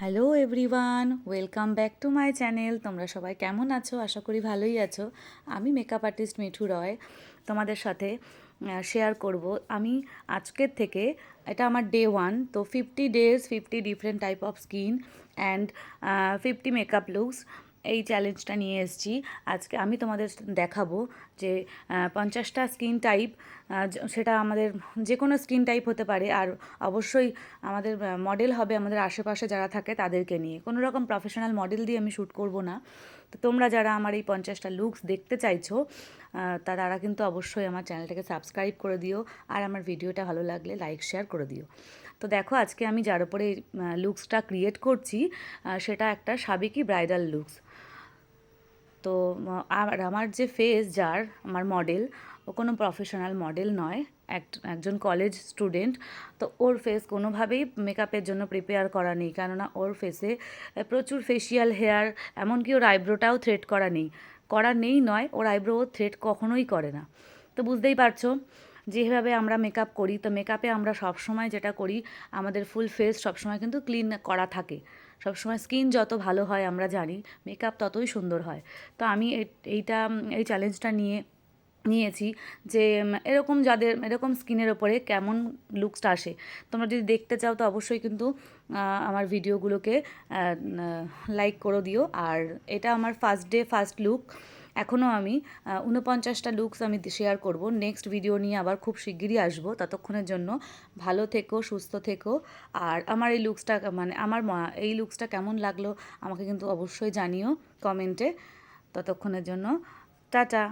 Hello everyone, welcome back to my channel. তোমরা সবাই কেমন আছো? আশা করি ভালোই আছো। আমি মেকআপ আর্টিস্ট মিঠু রয় তোমাদের সাথে শেয়ার করব। আমি আজকের থেকে, এটা আমার ডে 1, তো 50 days 50 different type of skin and 50 makeup looks, এই চ্যালেঞ্জটা নিয়ে এসেছি। আজকে আমি তোমাদের দেখাবো যে 50টা স্কিন টাইপ, সেটা আমাদের যে কোনো স্কিন টাইপ হতে পারে। আর অবশ্যই আমাদের মডেল হবে আমাদের আশেপাশে যারা থাকে তাদেরকে নিয়ে, কোনো রকম প্রফেশনাল মডেল দিয়ে আমি শ্যুট করব না। তো তোমরা যারা আমার এই 50টা লুকস দেখতে চাইছো তারা কিন্তু অবশ্যই আমার চ্যানেলটাকে সাবস্ক্রাইব করে দিও, আর আমার ভিডিওটা ভালো লাগলে লাইক শেয়ার করে দিও। তো দেখো, আজকে আমি যার উপরে লুকসটা ক্রিয়েট করছি সেটা একটা সাবেকি ব্রাইডাল লুকস। তো আর আমার যে ফেস, যার আমার মডেল, ও কোনো প্রফেশনাল মডেল নয়, একজন কলেজ স্টুডেন্ট। তো ওর ফেস কোনোভাবেই মেকআপের জন্য প্রিপেয়ার করা নেই, কেননা ওর ফেসে প্রচুর ফেশিয়াল হেয়ার, এমনকি ওর আইব্রোটাও থ্রেড করা নেই নয়, ওর আইব্রো ও থ্রেড কখনোই করে না। তো বুঝতেই পারছো যেভাবে আমরা মেকআপ করি, তো মেকআপে আমরা সবসময় যেটা করি, আমাদের ফুল ফেস সবসময় কিন্তু ক্লিন করা থাকে। সবসময় স্কিন যত ভালো হয় আমরা জানি, মেকআপ ততই সুন্দর হয়। তো আমি এই চ্যালেঞ্জটা নিয়েছি যে যাদের এরকম স্কিনের ওপরে কেমন লুকসটা আসে। তোমরা যদি দেখতে চাও তো অবশ্যই কিন্তু আমার ভিডিওগুলোকে লাইক করে দিও। আর এটা আমার ফার্স্ট ডে ফার্স্ট লুক। এখনও আমি 49টা লুকস আমি শেয়ার করব। নেক্সট ভিডিও নিয়ে আবার খুব শিগগিরই আসবো। ততক্ষণের জন্য ভালো থেকো, সুস্থ থেকো। আর আমার এই লুকসটা এই লুকসটা কেমন লাগলো আমাকে কিন্তু অবশ্যই জানিও কমেন্টে। ততক্ষণের জন্য টাটা।